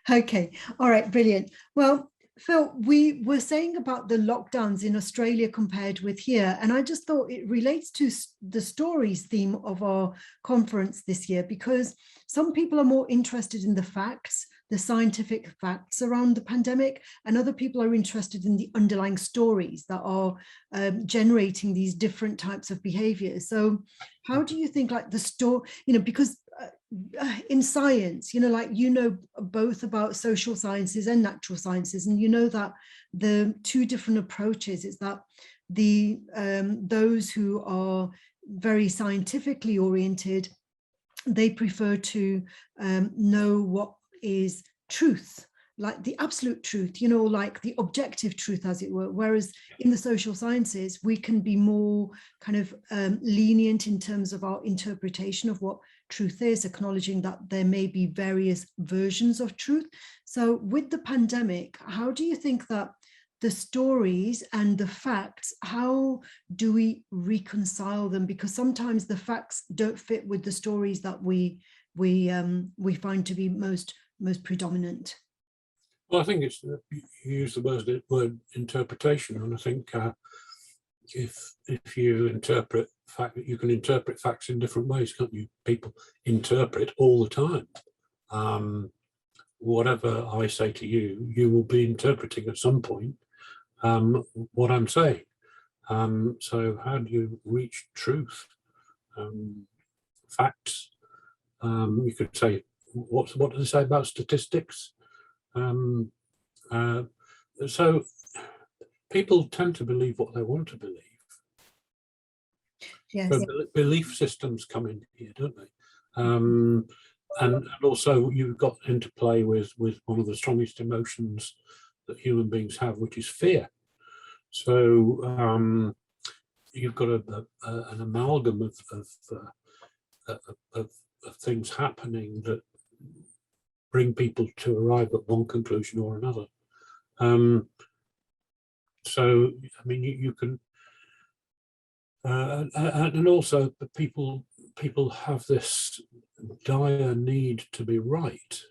Okay, all right, brilliant. Well, Phil, we were saying about the lockdowns in Australia compared with here, and I just thought it relates to the stories theme of our conference this year, because some people are more interested in the facts, the scientific facts around the pandemic, and other people are interested in the underlying stories that are generating these different types of behaviors. So how do you think like the story, because in science, like, both about social sciences and natural sciences, and that the two different approaches is that the those who are very scientifically oriented, they prefer to know what is truth, like the absolute truth, like the objective truth, as it were. Whereas in the social sciences, we can be more kind of lenient in terms of our interpretation of what truth is, acknowledging that there may be various versions of truth. So with the pandemic, how do you think that the stories and the facts, how do we reconcile them? Because sometimes the facts don't fit with the stories that we find to be most predominant. Well, I think it's you use the word interpretation, and I think if you interpret fact, you can interpret facts in different ways, can't you? People interpret all the time. Whatever I say to you, you will be interpreting at some point what I'm saying. So how do you reach truth? Facts. You could say, what do they say about statistics? So people tend to believe what they want to believe. Yes. So belief systems come in here, don't they? And also you've got interplay with one of the strongest emotions that human beings have, which is fear. So you've got an amalgam of things happening that bring people to arrive at one conclusion or another. So I mean, you can, and also the people have this dire need to be right.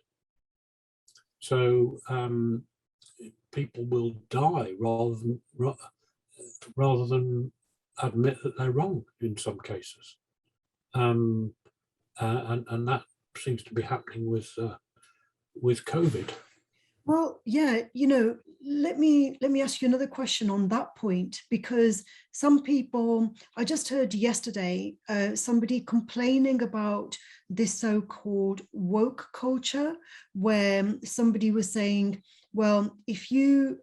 So people will die rather than admit that they're wrong in some cases, and that seems to be happening with COVID. Well, yeah, let me ask you another question on that point, because some people, I just heard yesterday somebody complaining about this so-called woke culture, where somebody was saying, well, if you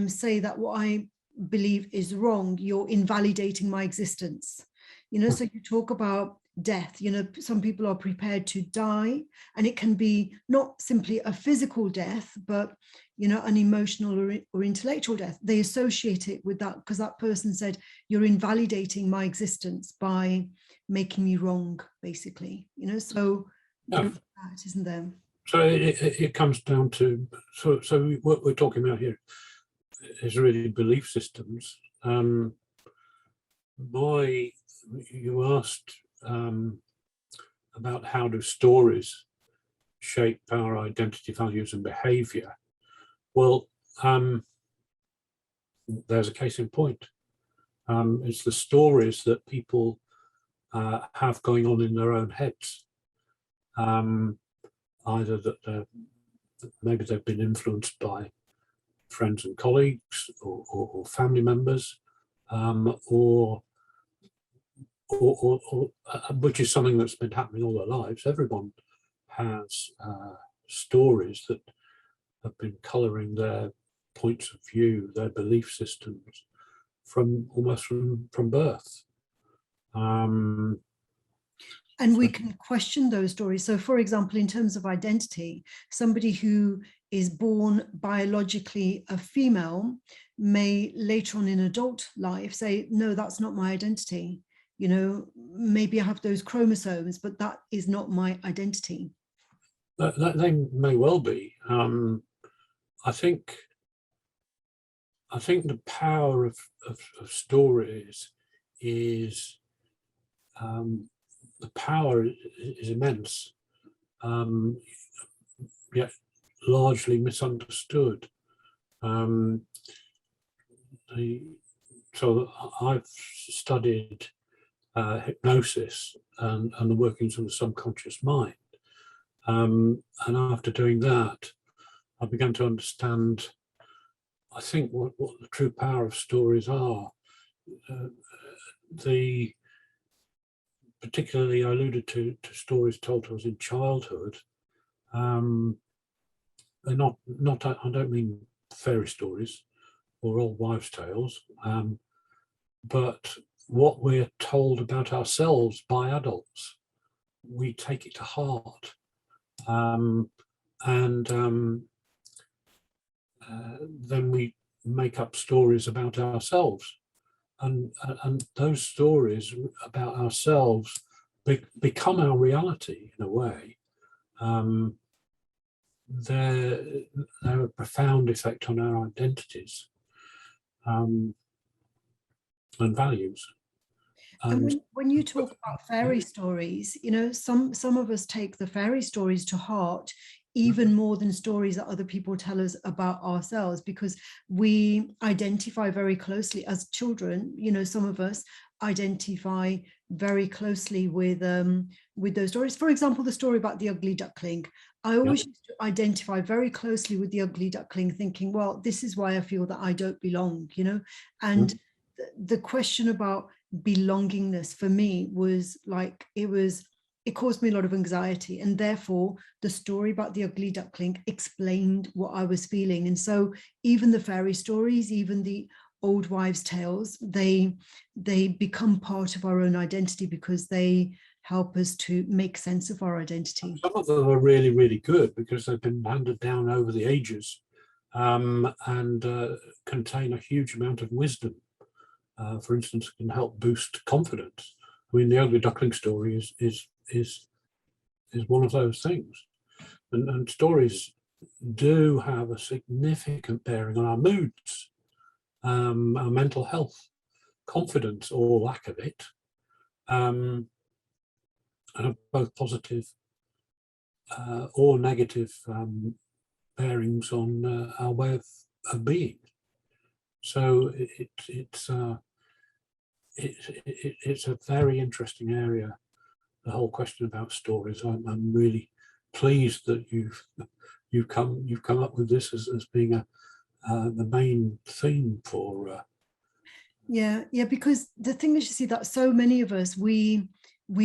say that what I believe is wrong, you're invalidating my existence. So you talk about death, some people are prepared to die, and it can be not simply a physical death, but an emotional or intellectual death. They associate it with that because that person said, you're invalidating my existence by making me wrong, basically. So that, isn't there? So it comes down to, so what we're talking about here is really belief systems. You asked about how do stories shape our identity, values and behavior. Well, there's a case in point. It's the stories that people have going on in their own heads. Either that maybe they've been influenced by friends and colleagues or family members, or which is something that's been happening all their lives. Everyone has stories that have been colouring their points of view, their belief systems almost from birth. And we can question those stories. So, for example, in terms of identity, somebody who is born biologically a female may later on in adult life say, no, that's not my identity. Maybe I have those chromosomes, but that is not my identity. They may well be. I think the power of stories is the power is immense. Yeah, largely misunderstood. So I've studied hypnosis and the workings of the subconscious mind. And after doing that, I began to understand, I think, what the true power of stories are. Particularly, I alluded to stories told to us in childhood. They're not, I don't mean fairy stories or old wives' tales, but what we're told about ourselves by adults, we take it to heart. Then we make up stories about ourselves, and those stories about ourselves become our reality in a way. They have a profound effect on our identities and values. And when you talk about fairy stories, you know, some of us take the fairy stories to heart even more than stories that other people tell us about ourselves, because we identify very closely as children. You know, some of us identify very closely with those stories. For example, the story about the ugly duckling. I always used to identify very closely with the ugly duckling, thinking, well, this is why I feel that I don't belong, you know. And the question about belongingness for me was like, it caused me a lot of anxiety, and therefore the story about the ugly duckling explained what I was feeling. And so even the fairy stories, even the old wives' tales, they become part of our own identity because they help us to make sense of our identity. Some of them are really, really good because they've been handed down over the ages, and contain a huge amount of wisdom. For instance, can help boost confidence. I mean, the ugly duckling story is one of those things, and stories do have a significant bearing on our moods, our mental health, confidence or lack of it, and have both positive or negative bearings on our way of being. So it's a very interesting area, the whole question about stories. I'm really pleased that you've come up with this as being the main theme for. Yeah, because the thing is, you see, that so many of us, we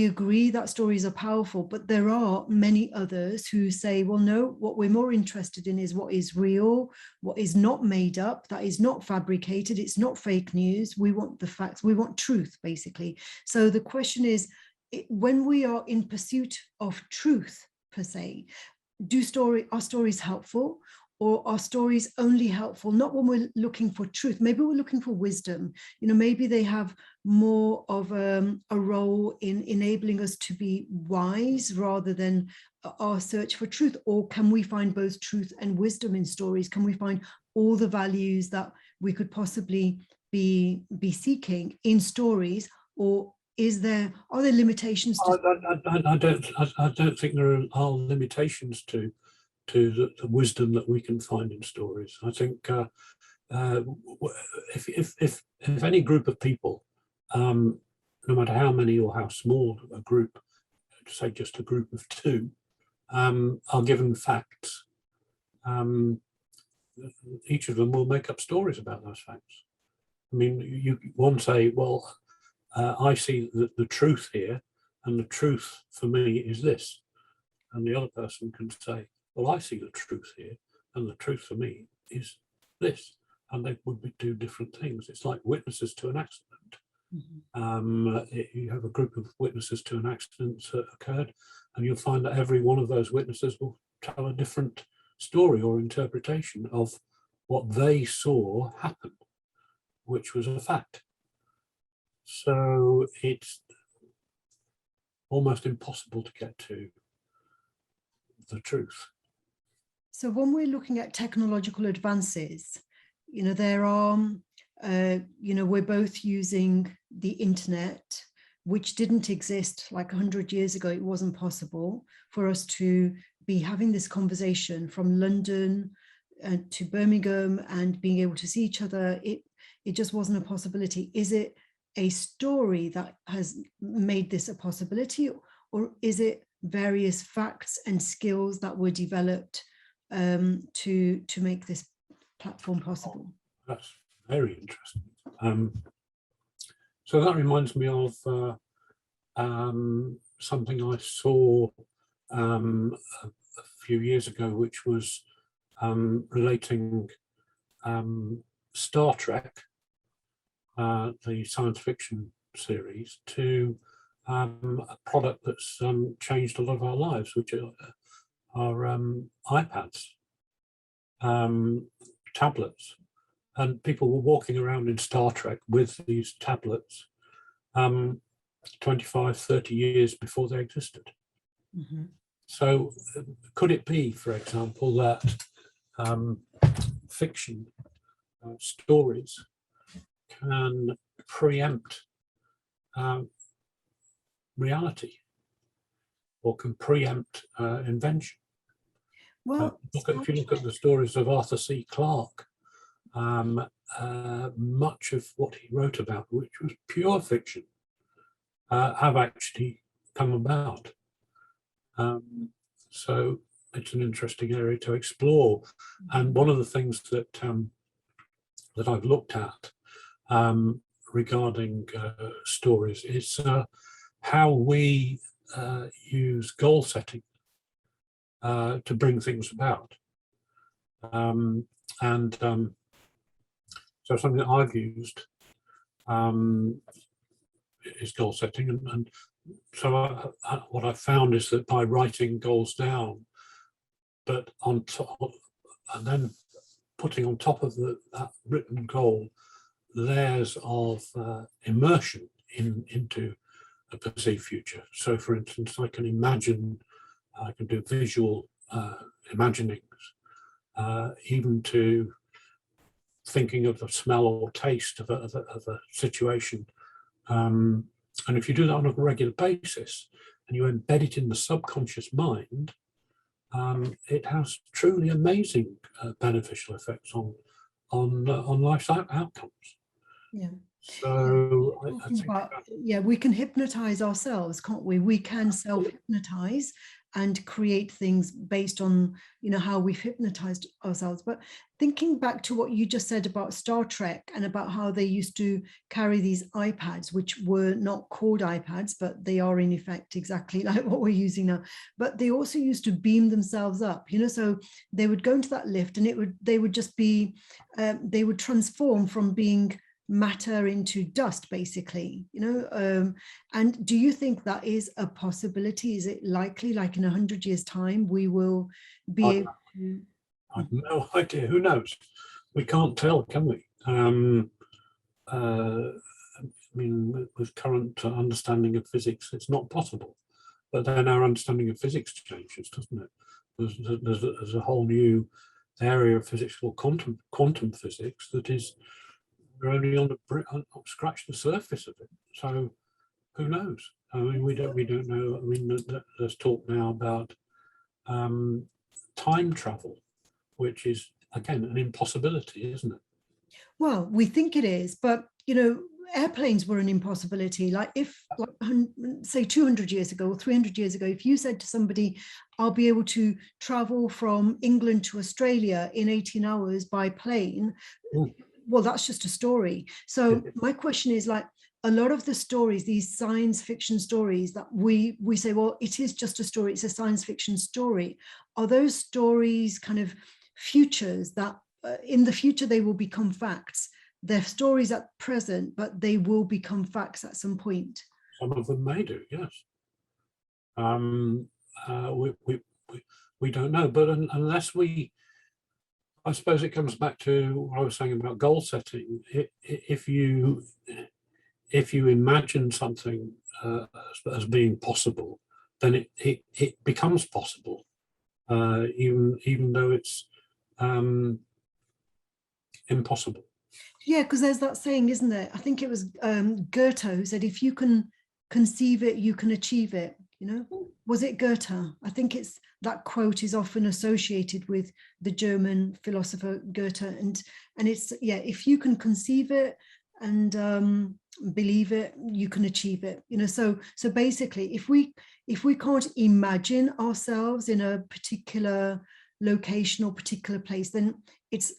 agree that stories are powerful, but there are many others who say, well, no, what we're more interested in is what is real, what is not made up, that is not fabricated, it's not fake news. We want the facts, we want truth, basically. So the question is, when we are in pursuit of truth per se, are stories helpful? Or are stories only helpful not when we're looking for truth? Maybe we're looking for wisdom. You know, maybe they have more of a role in enabling us to be wise rather than our search for truth. Or can we find both truth and wisdom in stories? Can we find all the values that we could possibly be seeking in stories? Or are there limitations to? I don't think there are limitations to the wisdom that we can find in stories. I think if any group of people, no matter how many or how small a group, say just a group of two, are given facts, each of them will make up stories about those facts. I mean, one say, well, I see the truth here, and the truth for me is this, and the other person can say, well, I see the truth here, and the truth for me is this, and they would do different things. It's like witnesses to an accident. You have a group of witnesses to an accident that occurred, and you'll find that every one of those witnesses will tell a different story or interpretation of what they saw happen, which was a fact. So it's almost impossible to get to the truth. So when we're looking at technological advances, you know, there are, you know, we're both using the internet, which didn't exist like 100 years ago. It wasn't possible for us to be having this conversation from London to Birmingham and being able to see each other, it just wasn't a possibility. Is it a story that has made this a possibility, or is it various facts and skills that were developed to make this platform possible? That's very interesting. So that reminds me of something I saw a few years ago, which was relating Star Trek, the science fiction series, to a product that's changed a lot of our lives, which are iPads, tablets. And people were walking around in Star Trek with these tablets 25, 30 years before they existed. Mm-hmm. So could it be, for example, that fiction stories can preempt reality, or can preempt invention? Well, If you look at the stories of Arthur C. Clarke, much of what he wrote about, which was pure fiction, have actually come about. So it's an interesting area to explore. And one of the things that that I've looked at regarding stories is how we use goal setting to bring things about. So something that I've used is goal setting, and so what I've found is that by writing goals down, but on top, and then putting on top of that written goal layers of immersion into a perceived future. So, for instance, I can do visual imaginings, even to thinking of the smell or taste of a situation. And if you do that on a regular basis and you embed it in the subconscious mind, it has truly amazing beneficial effects on life's outcomes. Yeah. So I think we can hypnotize ourselves, can't we? We can self-hypnotize and create things based on, how we've hypnotized ourselves. But thinking back to what you just said about Star Trek and about how they used to carry these iPads, which were not called iPads, but they are in effect exactly like what we're using now. But they also used to beam themselves up, so they would go into that lift and they would just be, they would transform from being matter into dust, basically, and do you think that is a possibility? Is it likely, like in 100 years time, we will be able to? I've no idea. Who knows? We can't tell, can we? I mean, with current understanding of physics, it's not possible. But then our understanding of physics changes, doesn't it? There's a whole new area of physics called quantum physics that is, we're only scratched the surface of it. So who knows? I mean, we don't know. I mean, there's talk now about time travel, which is again an impossibility, isn't it? Well, we think it is, but airplanes were an impossibility. Like say 200 years ago or 300 years ago, if you said to somebody, I'll be able to travel from England to Australia in 18 hours by plane, well, that's just a story. So my question is, like, a lot of the stories, these science fiction stories that we say, well, it is just a story, it's a science fiction story. Are those stories kind of futures that in the future they will become facts? They're stories at present, but they will become facts at some point. Some of them may do, yes. We don't know, but unless we, I suppose it comes back to what I was saying about goal setting. If you imagine something as being possible, then it becomes possible, even though it's impossible. Yeah, because there's that saying, isn't there? I think it was Goethe who said, if you can conceive it, you can achieve it. you know. Was it Goethe? I think it's that quote is often associated with the German philosopher Goethe, and it's, yeah, if you can conceive it and believe it, you can achieve it, you know. So basically, if we can't imagine ourselves in a particular location or particular place, then it's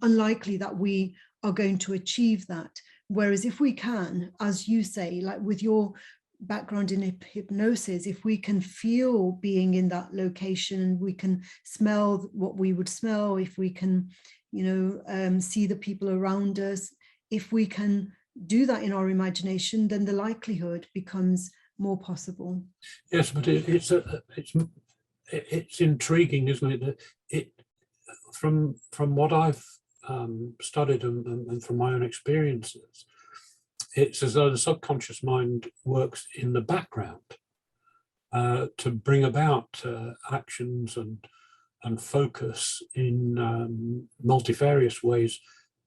unlikely that we are going to achieve that. Whereas if we can, as you say, like with your background in hypnosis, if we can feel being in that location, and we can smell what we would smell, if we can, you know, see the people around us, if we can do that in our imagination, then the likelihood becomes more possible. Yes, but it's intriguing, isn't it? That it from what I've studied and from my own experiences, it's as though the subconscious mind works in the background to bring about actions and focus in multifarious ways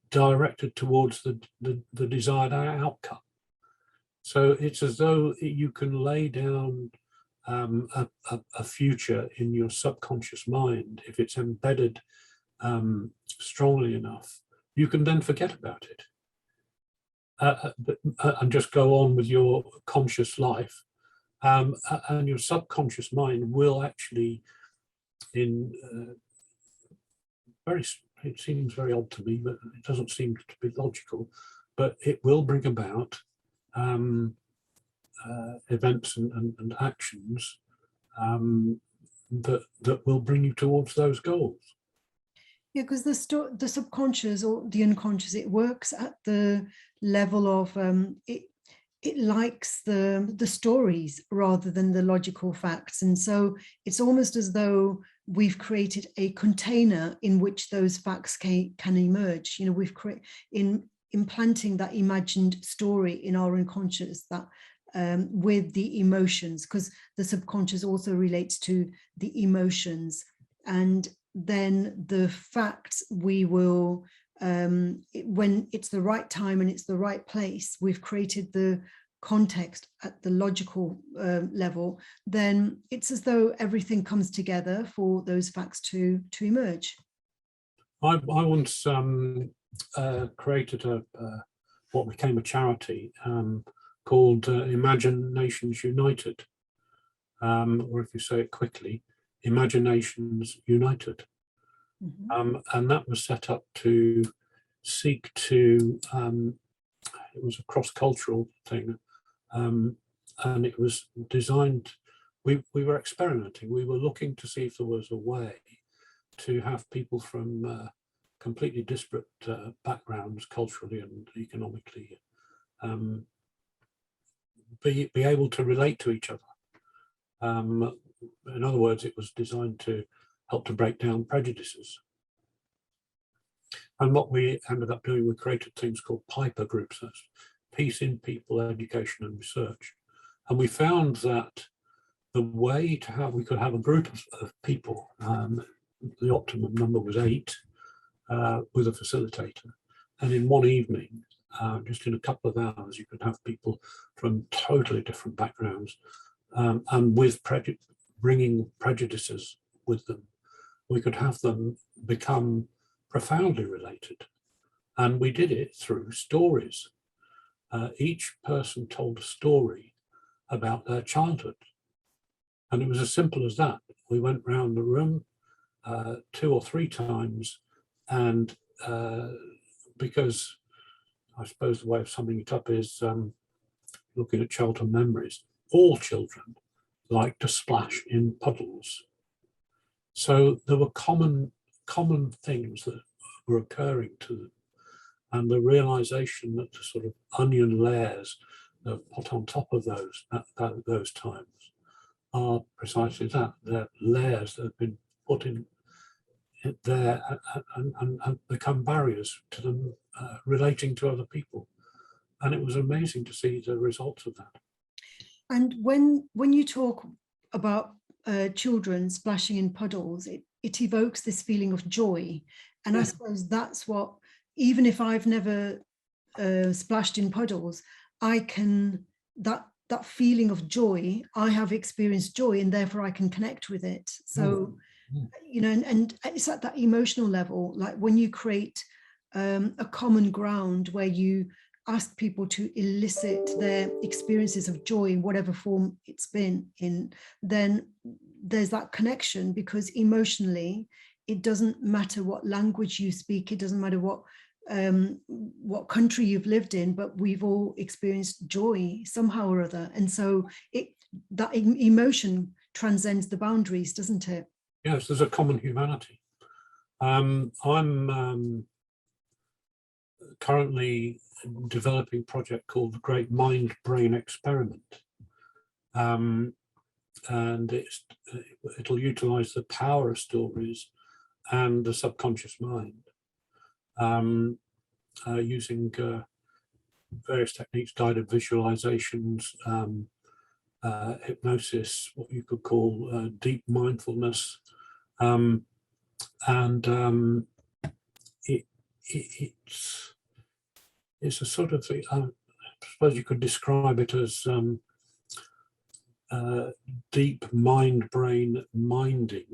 directed towards the desired outcome. So it's as though you can lay down a future in your subconscious mind. If it's embedded strongly enough, you can then forget about it and just go on with your conscious life. And your subconscious mind will actually, it seems very odd to me, but it doesn't seem to be logical, but it will bring about events and actions that will bring you towards those goals. Yeah, because the subconscious or the unconscious, it works at the level of it likes the stories rather than the logical facts, and so it's almost as though we've created a container in which those facts can emerge. You know, we've in implanting that imagined story in our unconscious, that with the emotions, because the subconscious also relates to the emotions, and then the facts we will, when it's the right time and it's the right place, we've created the context at the logical level, then it's as though everything comes together for those facts to emerge. I once created what became a charity called Imaginations United, or if you say it quickly, Imaginations United. Mm-hmm. And that was set up to seek to, it was a cross-cultural thing, and it was designed, we were experimenting, we were looking to see if there was a way to have people from completely disparate backgrounds, culturally and economically, be able to relate to each other. In other words, it was designed to help to break down prejudices. And what we ended up doing, we created things called Piper groups, that's Peace in People, Education and Research. And we found that the way to have, we could have a group of people, the optimum number was 8, with a facilitator. And in one evening, just in a couple of hours, you could have people from totally different backgrounds, and with bringing prejudices with them. We could have them become profoundly related. And we did it through stories. Each person told a story about their childhood. And it was as simple as that. We went round the room 2 or 3 times, and because I suppose the way of summing it up is looking at childhood memories, all children like to splash in puddles. So there were common things that were occurring to them, and the realization that the sort of onion layers that are put on top of those times are precisely that. They're layers that have been put in there and become barriers to them relating to other people. And it was amazing to see the results of that. And when you talk about children splashing in puddles, it evokes this feeling of joy. And yeah. I suppose that's what, even if I've never splashed in puddles, I can, that feeling of joy, I have experienced joy, and therefore I can connect with it. So, you know, and it's at that emotional level, like when you create a common ground where you ask people to elicit their experiences of joy in whatever form it's been in, then there's that connection, because emotionally, it doesn't matter what language you speak, it doesn't matter what country you've lived in, but we've all experienced joy somehow or other. And so that emotion transcends the boundaries, doesn't it? Yes, there's a common humanity. I'm currently developing a project called the Great Mind Brain Experiment. And it'll utilize the power of stories and the subconscious mind, using various techniques, guided visualizations, hypnosis, what you could call deep mindfulness, it's a sort of, I suppose you could describe it as deep mind-brain mining.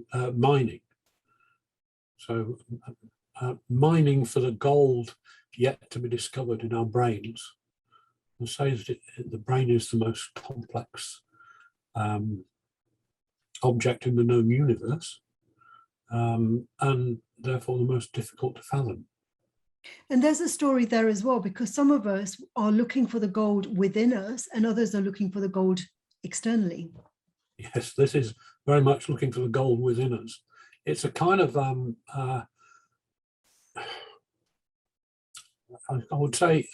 So mining for the gold yet to be discovered in our brains. And say that the brain is the most complex object in the known universe, and therefore the most difficult to fathom. And there's a story there as well, because some of us are looking for the gold within us and others are looking for the gold externally. Yes, this is very much looking for the gold within us. It's a kind of, I would say,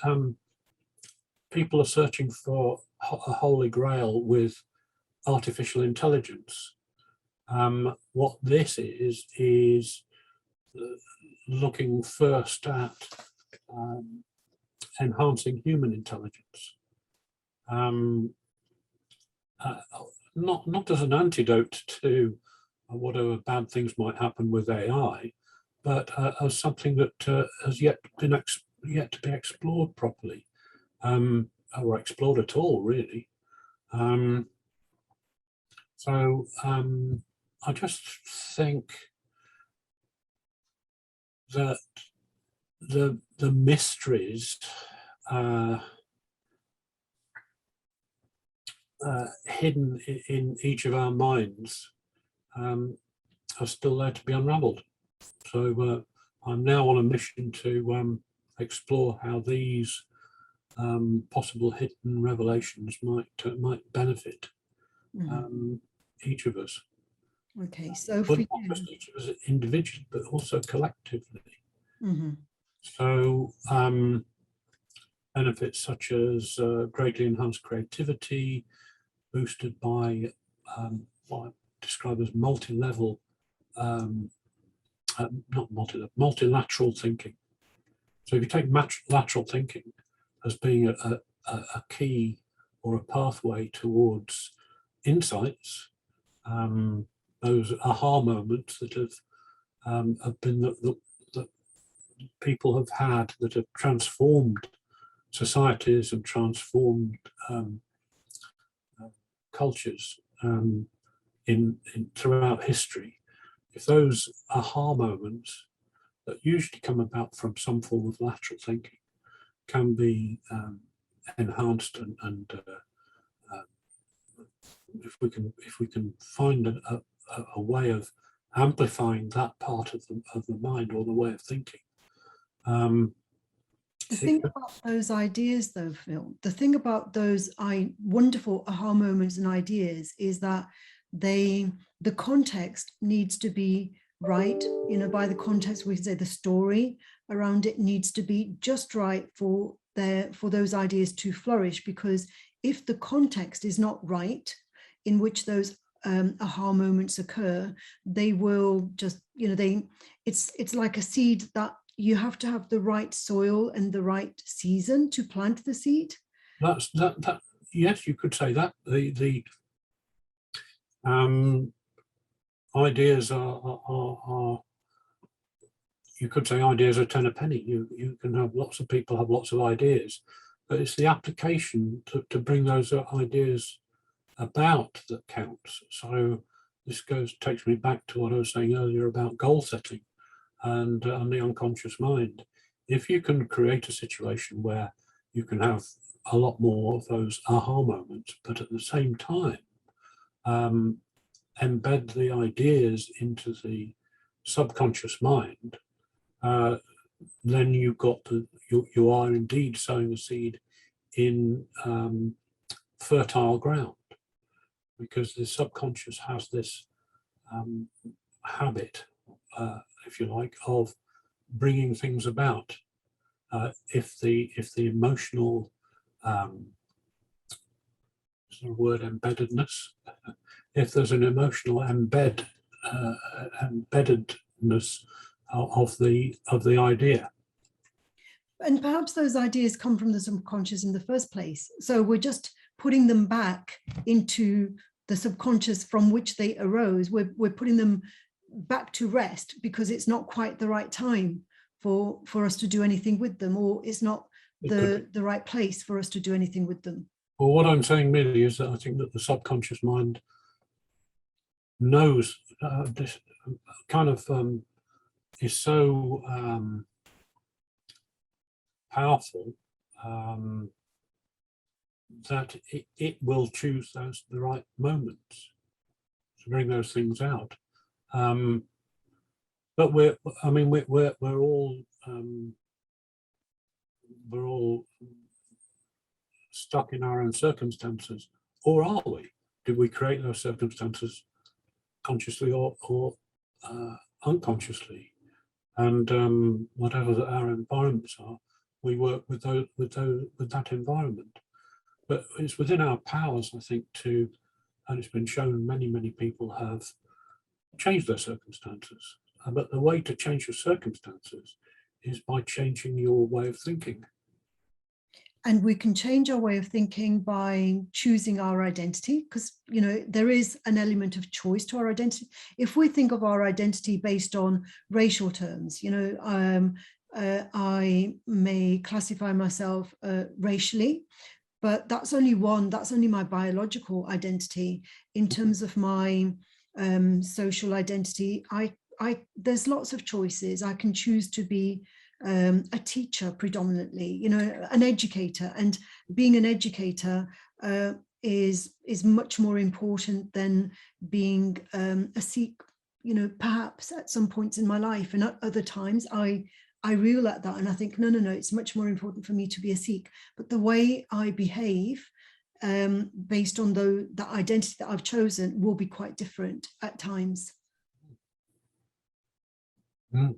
people are searching for a holy grail with artificial intelligence. What this is looking first at enhancing human intelligence, not as an antidote to whatever bad things might happen with AI, but as something that has yet to be explored properly, or explored at all, really. So I just think that the mysteries hidden in each of our minds are still there to be unraveled. So I'm now on a mission to explore how these possible hidden revelations might benefit each of us. Okay, so but not just each of us individually, but also collectively. So benefits such as greatly enhanced creativity, boosted by what I describe as multi-level, not multi-level, multilateral thinking. So if you take lateral thinking as being a key or a pathway towards insights, those aha moments that have been that people have had, that have transformed societies and transformed cultures in throughout history. If those aha moments that usually come about from some form of lateral thinking can be enhanced and if we can find a way of amplifying that part of the mind or the way of thinking. The thing about those ideas, though, Phil, the thing about those wonderful aha moments and ideas is that the context needs to be right. You know, by the context, we say the story around it needs to be just right for those ideas to flourish. Because if the context is not right, in which those aha moments occur, they will just, you know, it's like a seed that you have to have the right soil and the right season to plant the seed. That yes, you could say that. The ideas are you could say ideas are 10 a penny. You can have lots of people have lots of ideas, but it's the application to bring those ideas about that counts. So this takes me back to what I was saying earlier about goal setting and the unconscious mind. If you can create a situation where you can have a lot more of those aha moments, but at the same time embed the ideas into the subconscious mind, then you've got you are indeed sowing a seed in fertile ground, because the subconscious has this habit, if you like, of bringing things about. If the emotional sort of word embeddedness, if there's an emotional embeddedness of the idea. And perhaps those ideas come from the subconscious in the first place. So we're just putting them back into the subconscious from which they arose. We're putting them back to rest because it's not quite the right time for us to do anything with them, or it's not the right place for us to do anything with them. Well, what I'm saying merely is that I think that the subconscious mind knows this kind of is so powerful that it will choose the right moments to bring those things out. But we're all stuck in our own circumstances, or are we? Did we create those circumstances consciously or unconsciously? And whatever our environments are, we work with that environment. But it's within our powers, I think, and it's been shown many people have changed their circumstances. But the way to change your circumstances is by changing your way of thinking. And we can change our way of thinking by choosing our identity, because, you know, there is an element of choice to our identity. If we think of our identity based on racial terms, you know, I may classify myself racially, but that's only my biological identity. In terms of my social identity, there's lots of choices. I can choose to be a teacher predominantly, you know, an educator, and being an educator is much more important than being a Sikh, you know, perhaps at some points in my life. And at other times I reel at that and I think, no, it's much more important for me to be a Sikh. But the way I behave based on that identity that I've chosen will be quite different at times. Mm.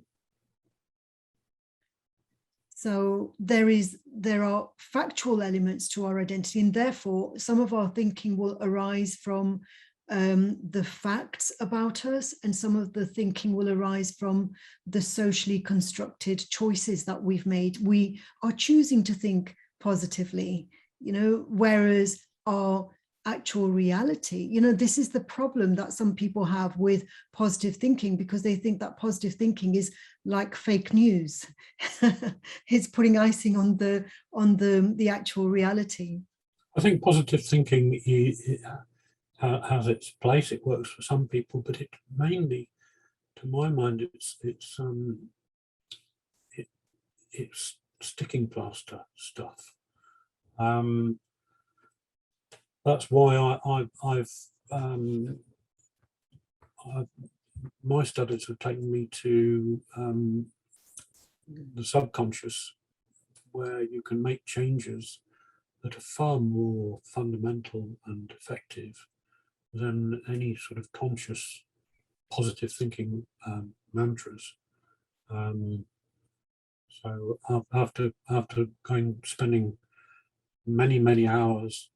So there are factual elements to our identity, and therefore some of our thinking will arise from the facts about us, and some of the thinking will arise from the socially constructed choices that we've made. We are choosing to think positively, you know, whereas our actual reality, you know, this is the problem that some people have with positive thinking, because they think that positive thinking is like fake news. It's putting icing on the actual reality. I think positive thinking has its place. It works for some people, but it mainly, to my mind, it's sticking plaster stuff. That's why my studies have taken me to the subconscious, where you can make changes that are far more fundamental and effective than any sort of conscious positive thinking mantras. So after spending many hours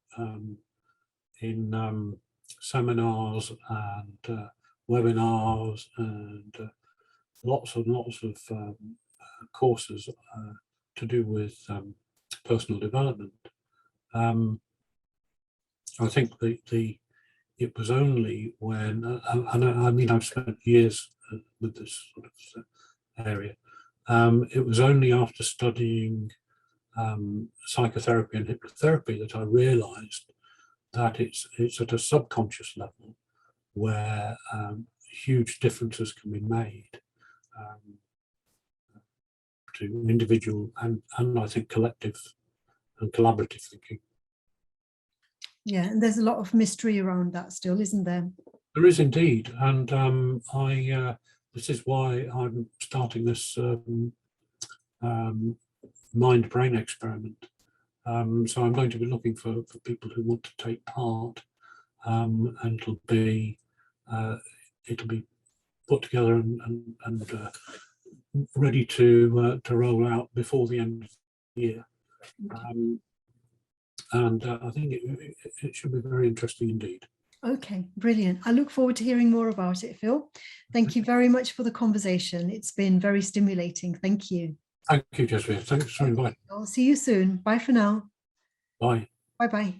in seminars and webinars and lots of courses to do with personal development, I think it was only when, and I mean, I've spent years with this sort of area. It was only after studying psychotherapy and hypnotherapy that I realised that it's at a subconscious level where huge differences can be made to individual and I think collective and collaborative thinking. Yeah, and there's a lot of mystery around that still, isn't there? There is indeed, and this is why I'm starting this mind-brain experiment. So I'm going to be looking for people who want to take part, and it'll be put together and ready to roll out before the end of the year. And I think it should be very interesting indeed. Okay, brilliant. I look forward to hearing more about it, Phil. Thank you very much for the conversation. It's been very stimulating. Thank you. Thank you, Jasmine. Thanks for inviting. I'll see you soon. Bye for now. Bye. Bye-bye.